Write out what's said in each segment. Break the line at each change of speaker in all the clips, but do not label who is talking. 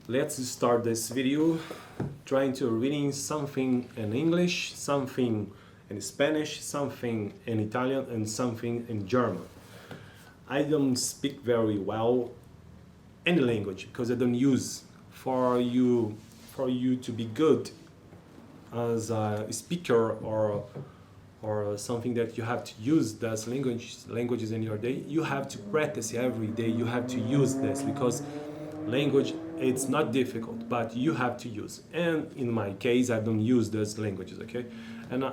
Let's start this video trying to reading something in English, something in Spanish, something in Italian, and something in German. I don't speak very well any language because I don't use for you to be good as a speaker or something that you have to use those languages in your day. You have to practice every day. You have to use this because language, it's not difficult, but you have to use. And in my case, I don't use those languages. Okay, and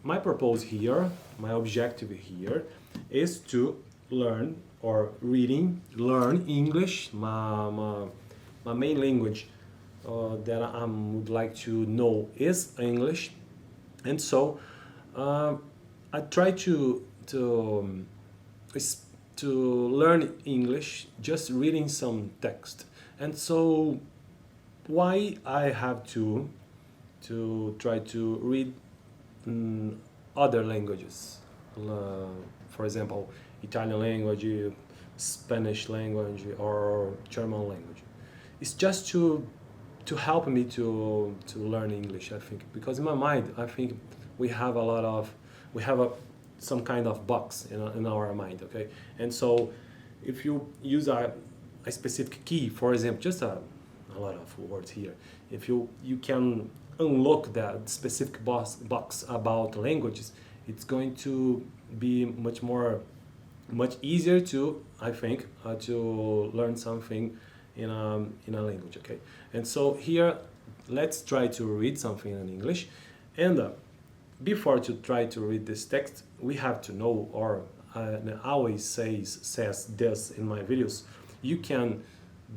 my purpose here, my objective here, is to learn or learn English, my main language that I would like to know is English. And so I try to learn English just reading some text. And so why I have to try to read mm, other languages, for example, Italian language, Spanish language, or German language. It's just to help me to learn English. I think because in my mind, I think we have a lot of we have some kind of box in our mind. Okay, and so if you use a specific key, for example, just a lot of words here. If you can unlock that specific box about languages, it's going to be much easier to, I think, to learn something in a language. Okay, and so here let's try to read something in English. And before to try to read this text, we have to know, or I always says this in my videos, you can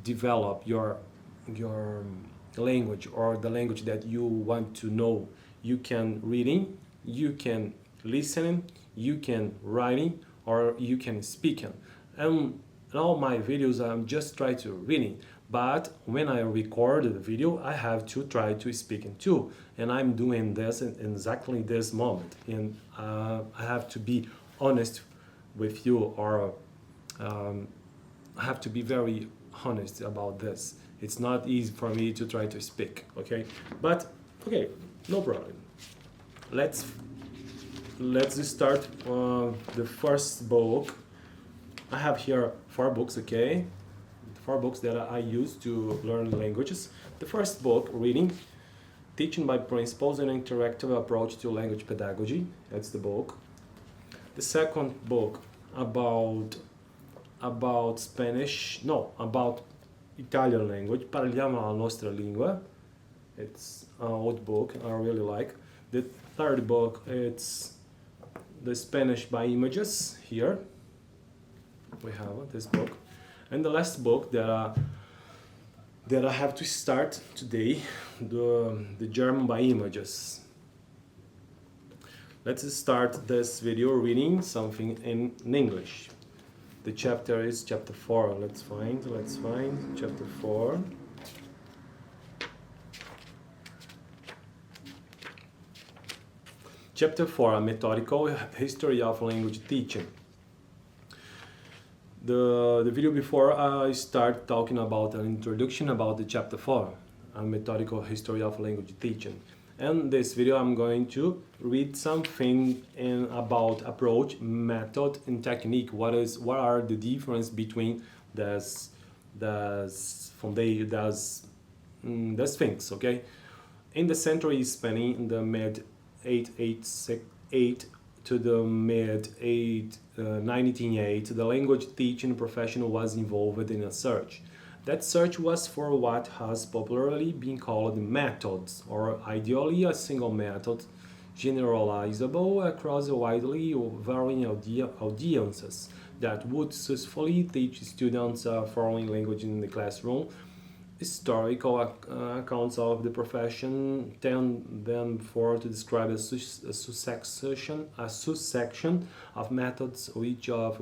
develop your language, or the language that you want to know. You can reading, you can listening, you can writing, or you can speaking. And in all my videos, I'm just try to reading. But when I record the video, I have to try to speaking too. And I'm doing this in exactly this moment. And I have to be honest with you, or I have to be very honest about this. It's not easy for me to try to speak, okay? But okay, no problem. Let's start the first book. I have here 4 books, okay? 4 books that I use to learn languages. The first book, reading, Teaching by Principles: An Interactive Approach to Language Pedagogy. That's the book. The second book about Spanish, no, about Italian language. Parliamo la nostra lingua. It's an old book I really like. The third book, it's the Spanish by Images. Here we have this book. And the last book that I have to start today, the German by Images. Let's start this video reading something in English. The chapter is chapter 4. Let's find chapter 4. Chapter 4, a methodical history of language teaching. The video before I start talking about an introduction about the chapter 4, a methodical history of language teaching. And this video I'm going to read something about approach, method, and technique. What are the difference between those things, okay? In the century spanning in the mid 888 to the mid 1908, the language teaching profession was involved in a search. That search was for what has popularly been called methods, or ideally a single method, generalizable across widely varying audiences that would successfully teach students a foreign language in the classroom. Historical accounts of the profession tend therefore to describe a succession of methods, each of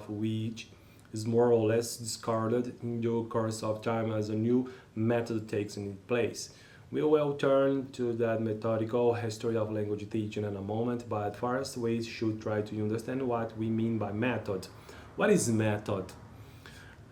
which is more or less discarded in the course of time as a new method takes in place. We will turn to that methodical history of language teaching in a moment, but first we should try to understand what we mean by method. What is method?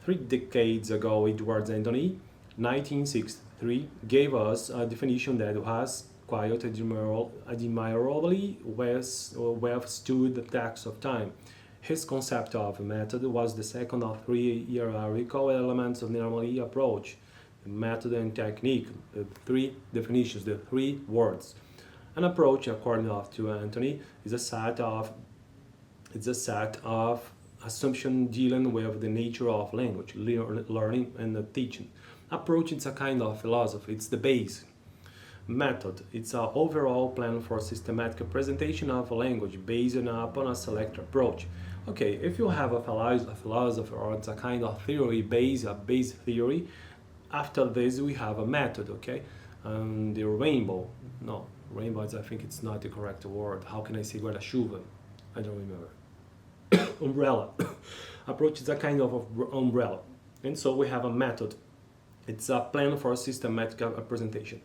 3 decades ago, Edward Anthony 1963, gave us a definition that was quite admirably withstood the tax of time. His concept of method was the second of three hierarchical elements of normally approach: the method and technique, the three definitions, the three words. An approach, according to Anthony, is a set of assumption dealing with the nature of language, learning, and teaching. Approach is a kind of philosophy, it's the base. Method, it's an overall plan for systematic presentation of a language based upon a select approach. Okay, if you have a philosophy or it's a kind of theory, a base theory, after this we have a method, okay? The rainbow, no, rainbow is, I think it's not the correct word. How can I say guarda-chuva? I don't remember. Umbrella. Approach is a kind of umbrella. And so we have a method. It's a plan for systematic presentation.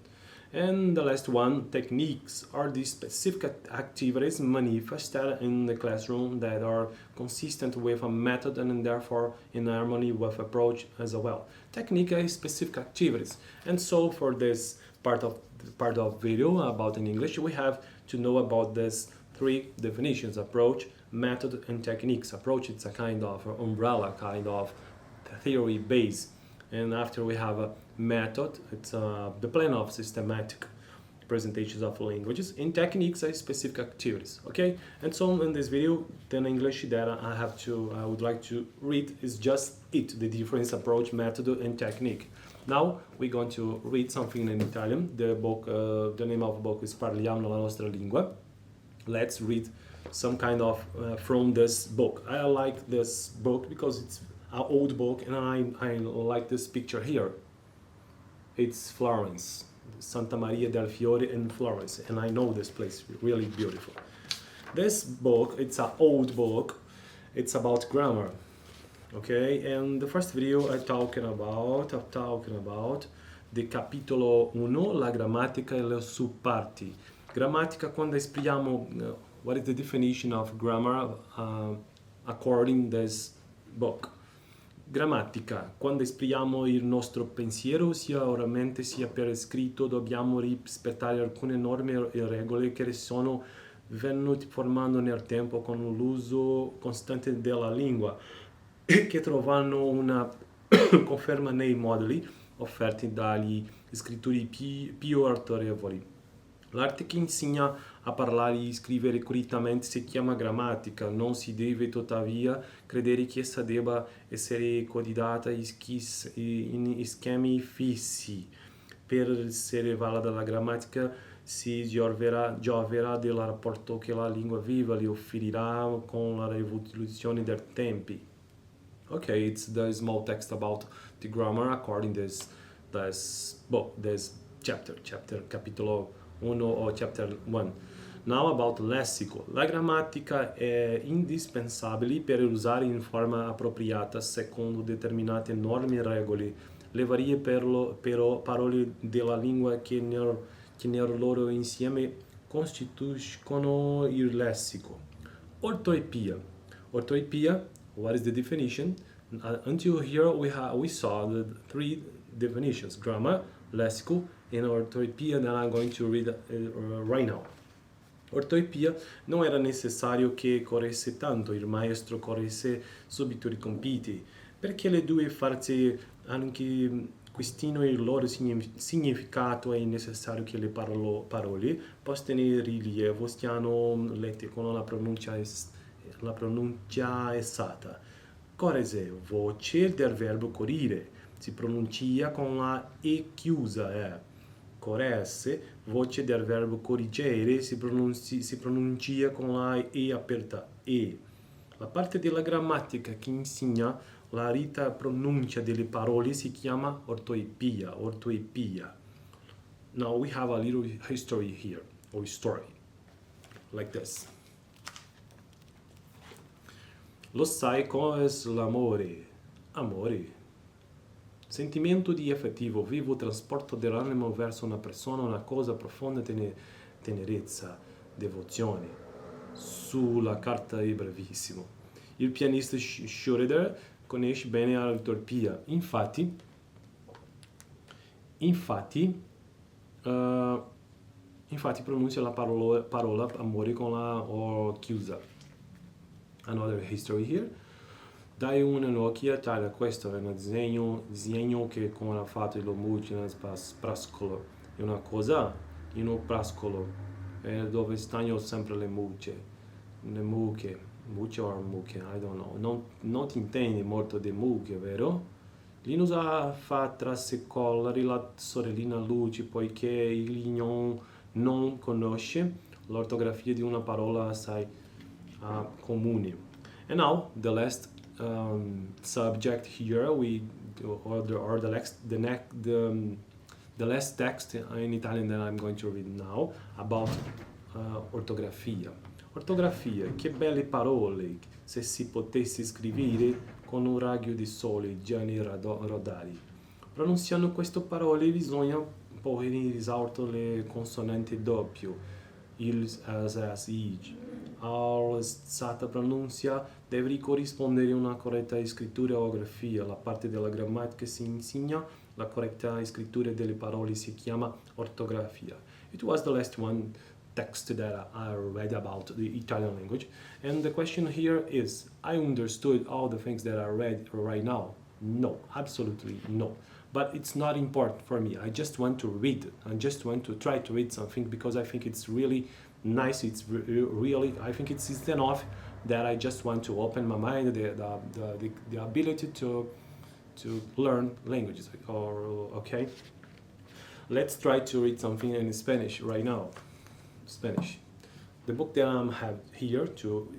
And the last one, techniques, are the specific activities manifested in the classroom that are consistent with a method and therefore in harmony with approach as well. Technique is specific activities. And so for this part of video about in English, we have to know about these three definitions: approach, method, and techniques. Approach, it's a kind of umbrella, kind of theory base. And after we have a method, it's the plan of systematic presentations of languages. In techniques are specific activities, okay? And so in this video, the English that I would like to read is just it, the difference: approach, method, and technique. Now we're going to read something in Italian. The book, the name of the book is Parliamo la nostra lingua. Let's read some kind of from this book. I like this book because it's an old book, and I like this picture here. It's Florence, Santa Maria del Fiore in Florence, and I know this place, really beautiful. This book, it's an old book. It's about grammar, okay? And the first video I'm talking about the capitolo 1, la grammatica e le subparti. Grammatica, quando espriamo what is the definition of grammar according to this book. Grammatica, quando esprimiamo il nostro pensiero sia oralmente sia per scritto, dobbiamo rispettare alcune norme e regole che sono venute formando nel tempo con l'uso costante della lingua e che trovano una conferma nei modelli offerti dagli scrittori più autorevoli. L'arte che insegna a parlare e scrivere correttamente si chiama grammatica. Non si deve tuttavia credere che essa debba essere codificata in schemi fissi. Per essere valida la grammatica si gioverà del rapporto che la lingua viva le offrirà con la rivoluzione dei tempi. Okay, it's the small text about the grammar according to this book, this chapter capitolo 1 or chapter 1. Now about lessico. La grammatica è indispensabile per usare in forma appropriata secondo determinate norme e regole. Le varie parole della lingua che nel loro insieme costituiscono il lessico. Ortoepia. Ortoepia, what is the definition? Until here we saw the three definitions: grammar, lessico, and ortoepia that I'm going to read right now. Ortoepia, non era necessario che corresse tanto, il maestro corresse subito i compiti, perché le due farsi anche questino il loro significato è necessario che le parole possano rilievo stiano lette con la pronuncia esatta. Correse, voce del verbo correre, si pronuncia con la E chiusa, corresse, voce del verbo corrigere, si pronuncia con la E aperta, E. La parte della grammatica che insegna la retta pronuncia delle parole si chiama ortoepia. Now we have a little history here, or story, like this. Lo sai cos'è l'amore? Amore. Sentimento di effettivo, vivo trasporto dell'animo verso una persona, una cosa profonda, tenerezza, devozione. Sulla carta è brevissimo. Il pianista Schroeder conosce bene l'ortoepia. Infatti, Infatti, infatti pronuncia la parola amore con la O chiusa. Another history here. Dai un'occhiata, questo è un disegno che come ha fatto lo multino prascolo. È una cosa in un prascolo dove stanno sempre le mucche, mucche o mucche, I don't know. Non ti intendi molto di mucche, vero? Linus fa trasecolare la sorellina Luci poiché il non conosce l'ortografia di una parola assai comune. And now the last subject here the last text in Italian that I'm going to read now about ortografia. Ortografia, che belle parole se si potesse scrivere con un raggio di sole già nei rodari. Pronunciando queste parole bisogna porre in risalto le consonanti doppio, il, as, ig. All'esatta pronuncia deve corrispondere una corretta scrittura o grafia. La parte della grammatica si insegna, la corretta scrittura delle parole si chiama ortografia. It was the last one text that I read about the Italian language, and the question here is, I understood all the things that I read right now? No, absolutely no. But it's not important for me. I just want to read. I just want to try to read something because I think it's really nice. It's really, I think it's enough that I just want to open my mind, the ability to learn languages. Okay, let's try to read something in Spanish right now. Spanish. The book that I have here to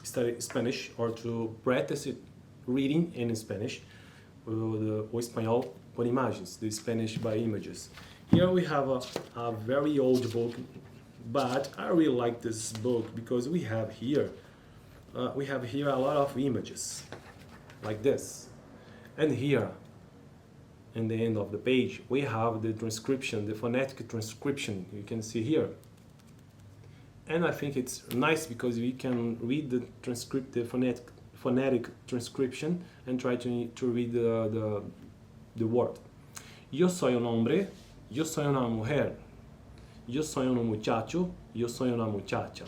study Spanish or to practice it reading in Spanish, o espanhol por imagens, the Spanish by images. Here we have a very old book, but I really like this book because we have here a lot of images like this, and here in the end of the page we have the transcription, the phonetic transcription you can see here, and I think it's nice because we can read the transcript, the phonetic transcription, and try to read the word. Yo soy un hombre, yo soy una mujer. Yo soy un muchacho, yo soy una muchacha.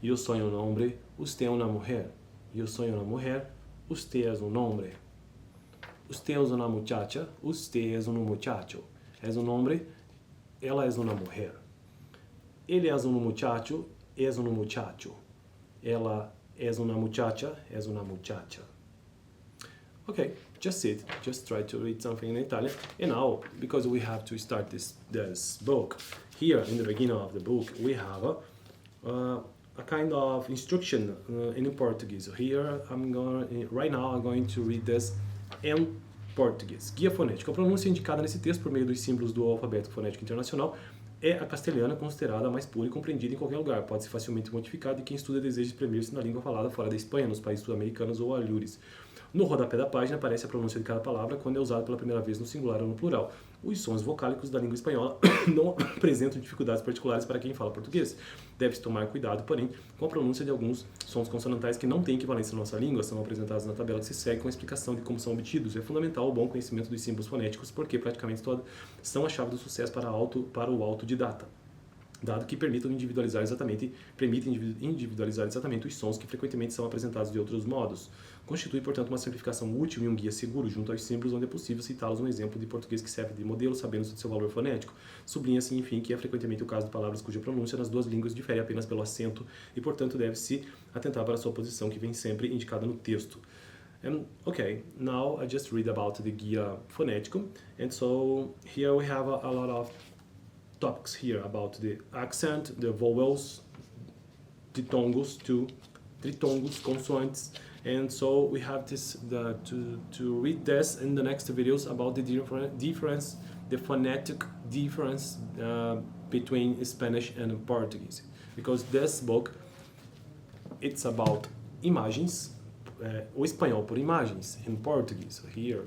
Yo soy un hombre, usted es una mujer. Yo soy una mujer, usted es un hombre. Usted es una muchacha, usted es un muchacho. Es un hombre, ela es una mujer. Ele es un muchacho, es un muchacho. Ela es una muchacha, es una muchacha. Okay, just it. Just try to read something in Italian. And now, because we have to start this book, here in the beginning of the book, we have a kind of instruction in Portuguese. So here, right now, I'm going to read this in Português. Guia fonética. A pronúncia indicada nesse texto por meio dos símbolos do alfabeto fonético internacional é a castelhana, considerada a mais pura e compreendida em qualquer lugar. Pode ser facilmente modificada e quem estuda deseja exprimir-se na língua falada fora da Espanha, nos países sul-americanos ou alhures. No rodapé da página aparece a pronúncia de cada palavra quando é usada pela primeira vez no singular ou no plural. Os sons vocálicos da língua espanhola não apresentam dificuldades particulares para quem fala português. Deve-se tomar cuidado, porém, com a pronúncia de alguns sons consonantais que não têm equivalência na nossa língua, são apresentados na tabela que se segue com a explicação de como são obtidos. É fundamental o bom conhecimento dos símbolos fonéticos, porque praticamente todos são a chave do sucesso para o autodidata, dado que permitem individualizar exatamente os sons que frequentemente são apresentados de outros modos. Constitui, portanto, uma simplificação útil e um guia seguro junto aos símbolos, onde é possível citá-los um exemplo de português que serve de modelo, sabendo do seu valor fonético. Sublinha-se, enfim, que é frequentemente o caso de palavras cuja pronúncia nas duas línguas difere apenas pelo acento e, portanto, deve-se atentar para a sua posição, que vem sempre indicada no texto. Okay, now I just read about the guia fonético, and so here we have a lot of topics here about the accent, the vowels, diphthongs, tritongos, consonants, and so we have to read this in the next videos about the phonetic difference between Spanish and Portuguese, because this book it's about imagens, o espanhol por imagens in Portuguese here.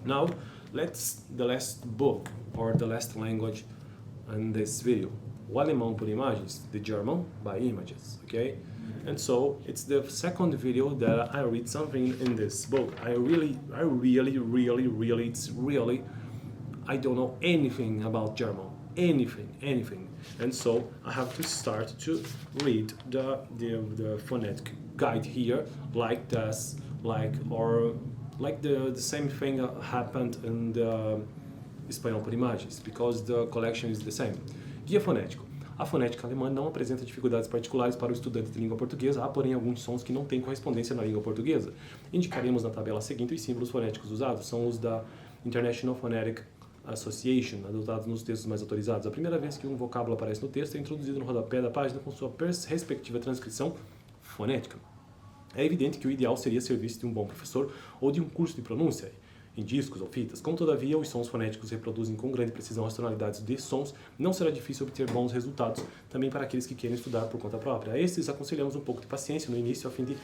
Now the last book or the last language in this video. o alemão por imagens, the German by images, okay? And so it's the second video that I read something in this book. I really, I don't know anything about German, anything. And so I have to start to read the phonetic guide here, like this, like the same thing happened in the Espanhol por Imagens, because the collection is the same. Guia fonético. A fonética alemã não apresenta dificuldades particulares para o estudante de língua portuguesa, há, porém, alguns sons que não têm correspondência na língua portuguesa. Indicaremos na tabela seguinte os símbolos fonéticos usados, são os da International Phonetic Association, adotados nos textos mais autorizados. A primeira vez que um vocábulo aparece no texto é introduzido no rodapé da página com sua respectiva transcrição fonética. É evidente que o ideal seria servir-se de um bom professor ou de um curso de pronúncia, em discos ou fitas. Como, todavia, os sons fonéticos reproduzem com grande precisão as tonalidades de sons, não será difícil obter bons resultados, também para aqueles que querem estudar por conta própria. A estes aconselhamos um pouco de paciência no início, a fim de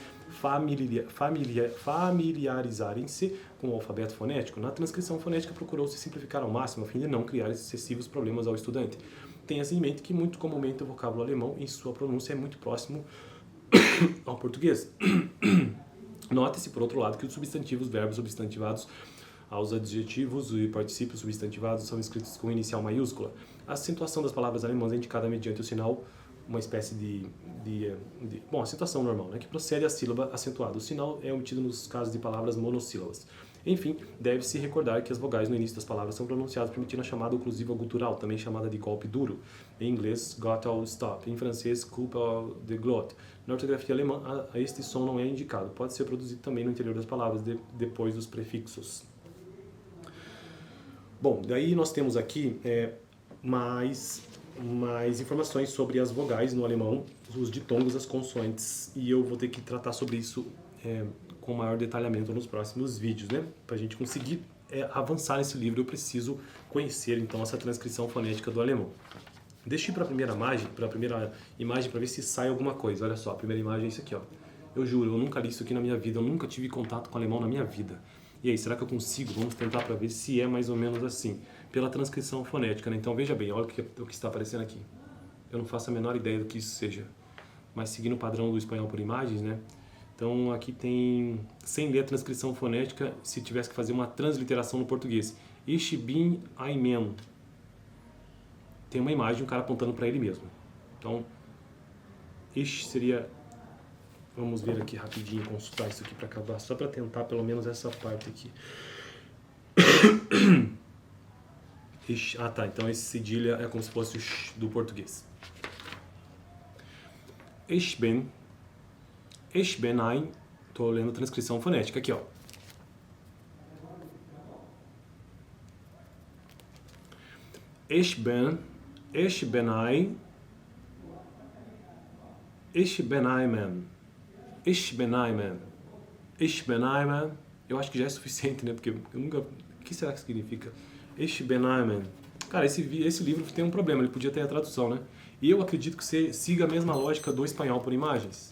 familiarizarem-se com o alfabeto fonético. Na transcrição fonética, procurou-se simplificar ao máximo, a fim de não criar excessivos problemas ao estudante. Tenha-se em mente que, muito comumente, o vocábulo alemão, em sua pronúncia, é muito próximo ao português. Note-se, por outro lado, que os substantivos, verbos substantivados aos adjetivos e particípios substantivados são escritos com inicial maiúscula. A acentuação das palavras alemãs é indicada mediante o sinal, uma espécie a acentuação normal, né, que procede à sílaba acentuada. O sinal é omitido nos casos de palavras monossílabas. Enfim, deve-se recordar que as vogais no início das palavras são pronunciadas permitindo a chamada oclusiva gutural, também chamada de golpe duro. Em inglês, glottal stop. Em francês, coupe de glotte. Na ortografia alemã, este som não é indicado. Pode ser produzido também no interior das palavras, depois dos prefixos. Bom, daí nós temos aqui mais informações sobre as vogais no alemão, os ditongos, as consoantes, e eu vou ter que tratar sobre isso com maior detalhamento nos próximos vídeos, né? Para a gente conseguir avançar nesse livro, eu preciso conhecer, então, essa transcrição fonética do alemão. Deixa eu ir para a primeira imagem, para ver se sai alguma coisa. Olha só, a primeira imagem é isso aqui, ó. Eu juro, eu nunca li isso aqui na minha vida, eu nunca tive contato com alemão na minha vida. E aí, será que eu consigo? Vamos tentar para ver se é mais ou menos assim, pela transcrição fonética, né? Então, veja bem, olha o que está aparecendo aqui. Eu não faço a menor ideia do que isso seja, mas seguindo o padrão do espanhol por imagens, né? Então, aqui tem, sem ler a transcrição fonética, se tivesse que fazer uma transliteração no português. Ich bin ein Mann. Tem uma imagem, um cara apontando para ele mesmo. Então, ich seria... Vamos ver aqui rapidinho, consultar isso aqui para acabar, só para tentar pelo menos essa parte aqui. Tá, então esse cedilha é como se fosse o sh do português. Ich bin ein, tô lendo a transcrição fonética aqui, ó. Ich bin ein Man. Eu acho que já é suficiente, né? Porque eu nunca... O que será que significa? Ich bin ein Man. Cara, esse livro tem um problema, ele podia ter a tradução, né? E eu acredito que você siga a mesma lógica do espanhol por imagens.